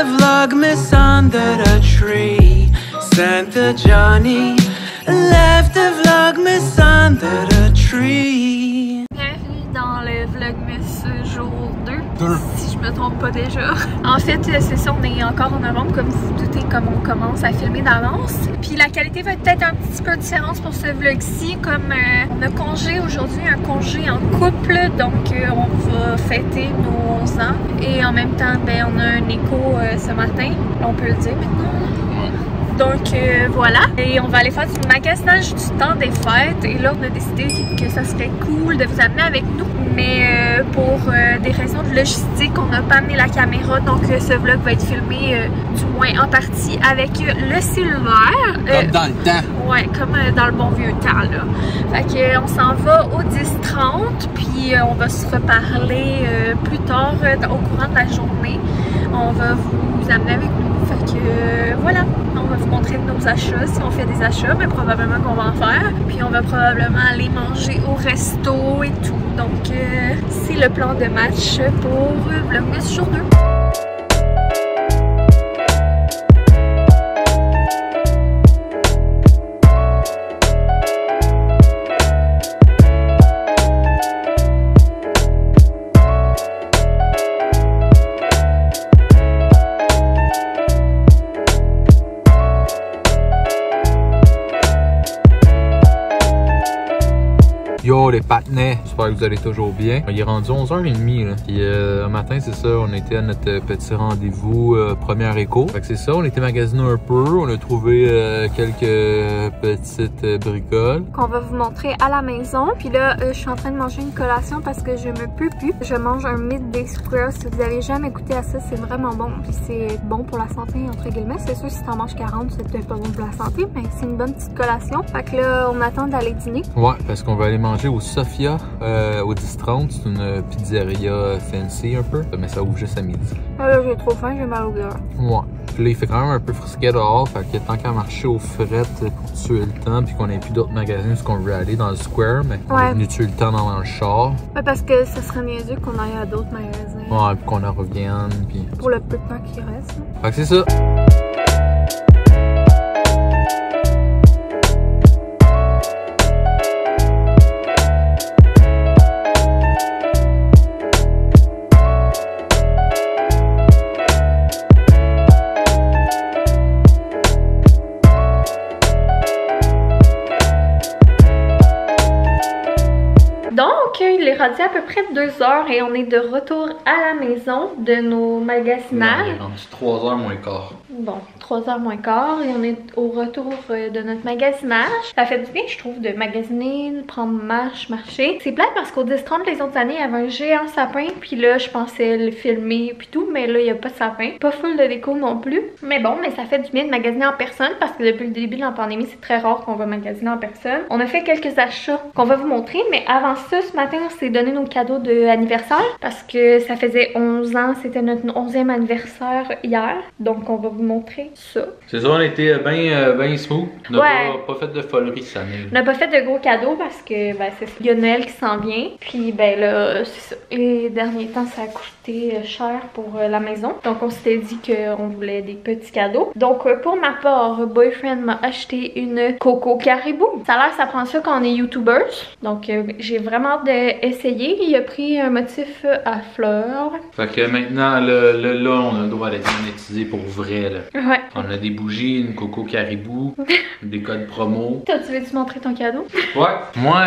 a vlogmas under the tree. Santa Johnny left a vlogmas under the tree. Bienvenue dans le vlogmas jour 2, si je me trompe pas déjà. En fait, c'est ça, on est encore en novembre, comme vous vous doutez, comme on commence à filmer d'avance. Puis la qualité va être peut-être un petit peu différente pour ce vlog-ci, comme on a congé aujourd'hui, un congé en couple, donc on va fêter nos 11 ans. Et en même temps, ben, on a un écho ce matin, on peut le dire maintenant. Donc voilà, et on va aller faire du magasinage du temps des fêtes. Et là on a décidé que ça serait cool de vous amener avec nous. Mais pour des raisons de logistique, on n'a pas amené la caméra. Donc ce vlog va être filmé du moins en partie avec le cellulaire. Comme dans le temps. Ouais, comme dans le bon vieux temps là. Fait que on s'en va au 10h30. Puis on va se reparler plus tard au courant de la journée. On va vous amener avec nous. Fait que voilà, on va vous montrer nos achats, si on fait des achats, mais probablement qu'on va en faire. Puis on va probablement aller manger au resto et tout. Donc c'est le plan de match pour Vlogmas jour 2. Yo les patinets, j'espère que vous allez toujours bien. Il est rendu 11h30 là. Puis un matin c'est ça, on était à notre petit rendez-vous première écho. Fait que c'est ça, on était magasiné un peu, on a trouvé quelques petites bricoles Qu'on va vous montrer à la maison. Puis là, je suis en train de manger une collation parce que je me peux plus. Je mange un Midday Square. Si vous avez jamais goûté à ça, c'est vraiment bon. Puis c'est bon pour la santé entre guillemets. C'est sûr si t'en manges 40, c'est peut-être pas bon pour la santé, mais c'est une bonne petite collation. Fait que là, on attend d'aller dîner. Ouais, parce qu'on va aller manger au Sophia au 10h30. C'est une pizzeria fancy un peu, mais ça ouvre juste à midi. Là, j'ai trop faim, j'ai mal au cœur. Ouais. Puis là, il fait quand même un peu frisquet dehors, fait que tant qu'à marcher aux frettes pour tuer le temps, puis qu'on ait plus d'autres magasins parce qu'on veut aller dans le square, mais on est venu tuer le temps dans le char. Ouais, parce que ça serait niaiseux qu'on aille à d'autres magasins. Ouais, puis qu'on en revienne, puis... Pour le peu de temps qui reste. Fait que c'est ça. Donc, il est rendu à peu près 2h et on est de retour à la maison de nos magasinages. Il est rendu 3h moins quart. Bon, 3h moins quart et on est au retour de notre magasinage. Ça fait du bien, je trouve, de magasiner, de prendre marcher. C'est plate parce qu'au 10-30 les autres années, il y avait un géant sapin. Puis là, je pensais le filmer puis tout, mais là, il n'y a pas de sapin. Pas full de déco non plus. Mais bon, mais ça fait du bien de magasiner en personne parce que depuis le début de la pandémie, c'est très rare qu'on va magasiner en personne. On a fait quelques achats qu'on va vous montrer, mais avant ça, ce matin, on s'est donné nos cadeaux d'anniversaire parce que ça faisait 11 ans, c'était notre 11e anniversaire hier. Donc, on va vous montrer ça. C'est ça, on était bien smooth. On n'a pas fait de folerie cette année. On n'a pas fait de gros cadeaux parce que, ben, c'est ça. Il y a Noël qui s'en vient. Puis, ben là, c'est ça. Les derniers temps, ça a coûté cher pour la maison. Donc, on s'était dit qu'on voulait des petits cadeaux. Donc, pour ma part, Boyfriend m'a acheté une Coco Caribou. Ça a l'air que ça prend ça quand on est YouTubers. Donc, j'ai vraiment hâte d'essayer. Il a pris un motif à fleurs. Fait que maintenant, là, on a le droit d'être monétisé pour vrai. Là. Ouais. On a des bougies, une Coco Caribou, des codes promo. Toi, tu veux-tu montrer ton cadeau? Ouais. Moi,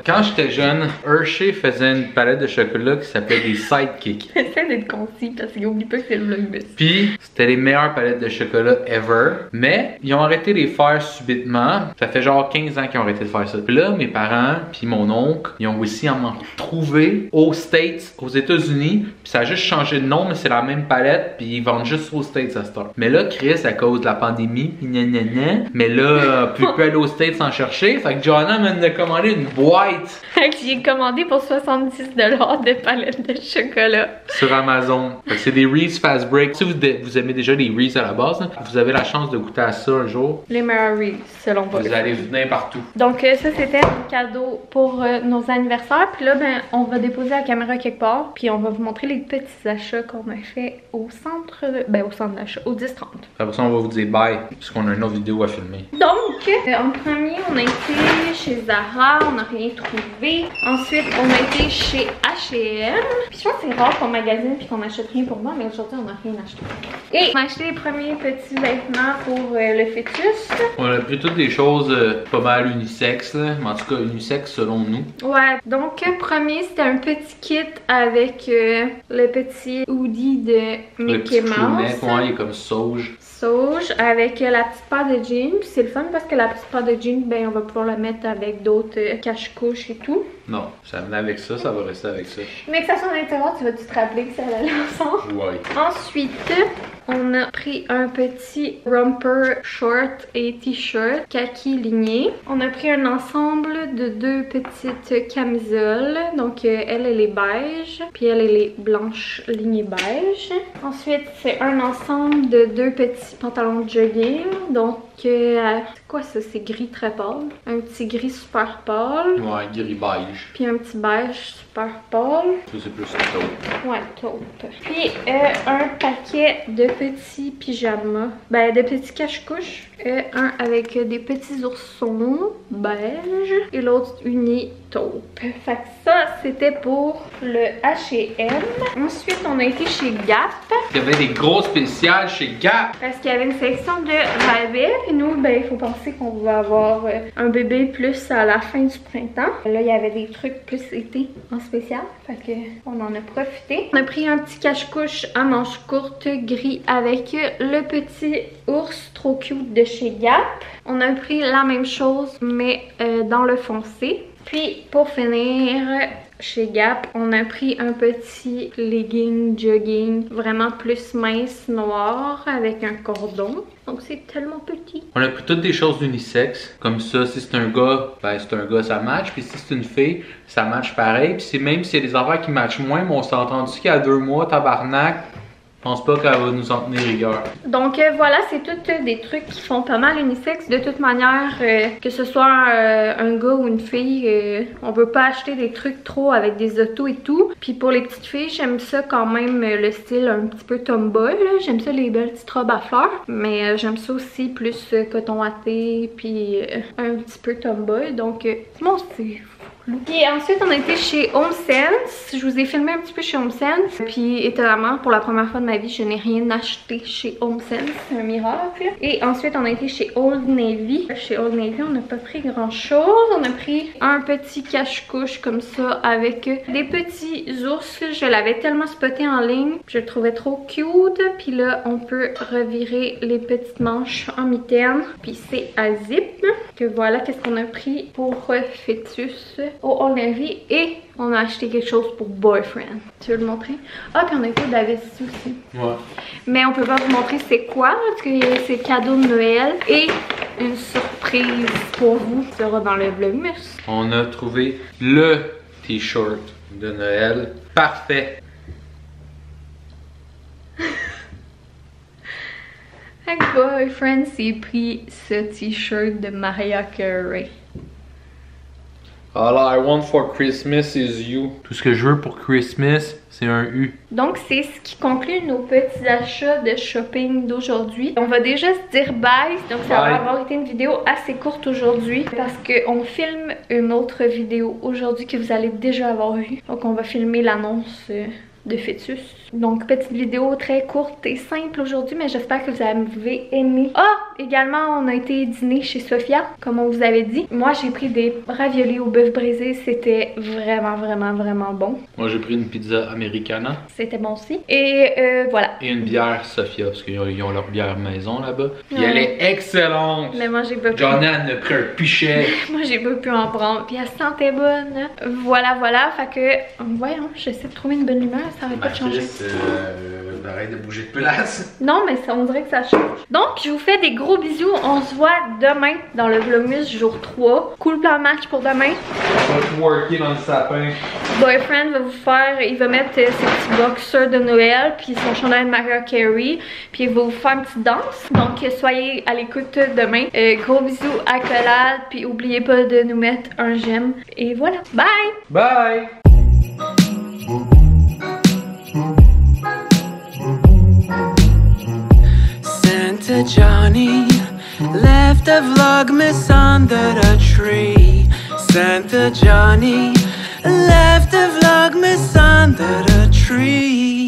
quand j'étais jeune, Hershey faisait une palette de chocolat qui s'appelait des Sidekicks. J'essaie d'être concis parce qu'il oublie pas que c'est le vlogmas. Puis, c'était les meilleures palettes de chocolat ever. Mais, ils ont arrêté de les faire subitement. Ça fait genre 15 ans qu'ils ont arrêté de faire ça. Puis là, mes parents, puis mon oncle, ils ont réussi à m'en trouver aux States, aux États-Unis. Puis ça a juste changé de nom, mais c'est la même palette. Puis ils vendent juste aux States à cette heure. Mais là, Chris, à cause de la pandémie, mais là, on peut aller aux States sans chercher. Fait que Joanna m'a commandé une boîte. J'ai commandé pour 70$ de palettes de chocolat. Sur Amazon. Fait que c'est des Reese Fast Break. Si vous aimez déjà les Reese à la base, hein, vous avez la chance de goûter à ça un jour. Les meilleurs Reese, selon vous. Vous allez venir partout. Donc ça, c'était un cadeau pour nos anniversaires. anniversaire. Puis là, ben, on va déposer la caméra quelque part. Puis on va vous montrer les petits achats qu'on a fait au centre d'achat, au 10-30. Après ça, on va vous dire bye, puisqu'on a une autre vidéo à filmer. Donc, en premier, on a été chez Zara, on n'a rien trouvé. Ensuite, on a été chez H&M. Puis je pense que c'est rare qu'on magasine puis qu'on achète rien pour moi, mais aujourd'hui, on n'a rien acheté. Et on a acheté les premiers petits vêtements pour le fœtus. On a pris toutes des choses pas mal unisexes, là. Mais en tout cas unisexes selon nous. Ouais, donc premier, c'était un petit kit avec le petit hoodie de Mickey Mouse. Ouais, il est comme sauge. Avec la petite paire de jeans. C'est le fun parce que la petite paire de jeans, ben on va pouvoir la mettre avec d'autres cache-couches et tout. Non, ça venait avec ça, ça va rester avec ça. Mais que ça soit à l'intérieur, tu vas-tu te rappeler que ça allait ensemble? Ouais. Ensuite, on a pris un petit romper short et t-shirt kaki ligné. On a pris un ensemble de 2 petites camisoles. Donc elle est beige, puis elle est blanche lignées beige. Ensuite, c'est un ensemble de 2 petits pantalons de jogging. Donc c'est quoi ça? C'est gris très pâle. Un petit gris super pâle. Ouais, gris beige. Puis un petit beige super pâle. Ça c'est plus taupe. Ouais, taupe. Puis un paquet de petits pyjamas. Ben de petits cache-couches. Un avec des petits oursons beige et l'autre uni taupe. Fait que ça, c'était pour le H&M. Ensuite, on a été chez Gap. Il y avait des gros spéciales chez Gap. Parce qu'il y avait une section de rabais. Et nous, ben, il faut penser qu'on va avoir un bébé plus à la fin du printemps. Là, il y avait des trucs plus été en spécial. Fait que on en a profité. On a pris un petit cache-couche à manches courtes gris avec le petit ours trop cute de chez Gap. On a pris la même chose, mais dans le foncé. Puis, pour finir, chez Gap, on a pris un petit legging jogging vraiment plus mince noir avec un cordon. Donc c'est tellement petit. On a pris toutes des choses unisexes. Comme ça, si c'est un gars, ben c'est un gars, ça match. Puis si c'est une fille, ça match pareil. Puis même s'il y a des affaires qui matchent moins, mais on s'est entendu qu'il y a 2 mois, tabarnak, je pense pas qu'elle va nous en tenir rigueur. Donc voilà, c'est tous des trucs qui font pas mal unisexe. De toute manière, que ce soit un gars ou une fille, on veut pas acheter des trucs trop avec des autos et tout. Puis pour les petites filles, j'aime ça quand même le style un petit peu tomboy. J'aime ça les belles petites robes à fleurs. Mais j'aime ça aussi plus coton watté puis un petit peu tomboy. Donc c'est mon style. Et ensuite, on a été chez HomeSense. Je vous ai filmé un petit peu chez HomeSense. Puis, étonnamment, pour la première fois de ma vie, je n'ai rien acheté chez HomeSense. C'est un miracle. Et ensuite, on a été chez Old Navy. Chez Old Navy, on n'a pas pris grand-chose. On a pris un petit cache-couche comme ça avec des petits ours. Je l'avais tellement spoté en ligne. Je le trouvais trop cute. Puis là, on peut revirer les petites manches en mitaine. Puis c'est à zip. Que voilà, qu'est-ce qu'on a pris pour fœtus au Old Navy. Et on a acheté quelque chose pour boyfriend. Tu veux le montrer? Ah, puis on a été David ici aussi. Ouais. Mais on peut pas vous montrer c'est quoi, parce que c'est cadeau de Noël. Et une surprise pour vous qui sera dans le vlogmas. On a trouvé le t-shirt de Noël. Parfait. Avec boyfriend s'est pris ce t-shirt de Mariah Carey. All I want for Christmas is you. Tout ce que je veux pour Christmas, c'est un U. Donc c'est ce qui conclut nos petits achats de shopping d'aujourd'hui. On va déjà se dire bye, donc ça va avoir été une vidéo assez courte aujourd'hui parce qu'on filme une autre vidéo aujourd'hui que vous allez déjà avoir vue. Donc on va filmer l'annonce de fœtus. Donc petite vidéo très courte et simple aujourd'hui, mais j'espère que vous avez aimé. Ah! Également, on a été dîner chez Sophia, comme on vous avait dit. Moi, j'ai pris des raviolis au bœuf braisé. C'était vraiment bon. Moi, j'ai pris une pizza americana. C'était bon aussi. Et voilà. Et une bière Sophia, parce qu'ils ont leur bière maison là-bas. Puis elle est excellente! Mais moi, j'ai pas pu. Johnny en a pris un pichet. Moi, j'ai pas pu en prendre. Puis elle sentait bonne. Voilà. Fait que, voyons, j'essaie de trouver une bonne humeur. Ça aurait pas de changer. arrête de bouger de place. Non, mais ça, on dirait que ça change. Donc, je vous fais des gros bisous. On se voit demain dans le Vlogmas jour 3. Cool plan de match pour demain. On va twerker dans le sapin. Boyfriend va vous faire, il va mettre ses petits boxers de Noël, puis son chandail de Mariah Carey, puis il va vous faire une petite danse. Donc, soyez à l'écoute demain. Gros bisous, accolade, puis n'oubliez pas de nous mettre un j'aime. Et voilà. Bye! Bye! Santa Johnny left a Vlogmas under the tree. Santa Johnny left a Vlogmas under the tree.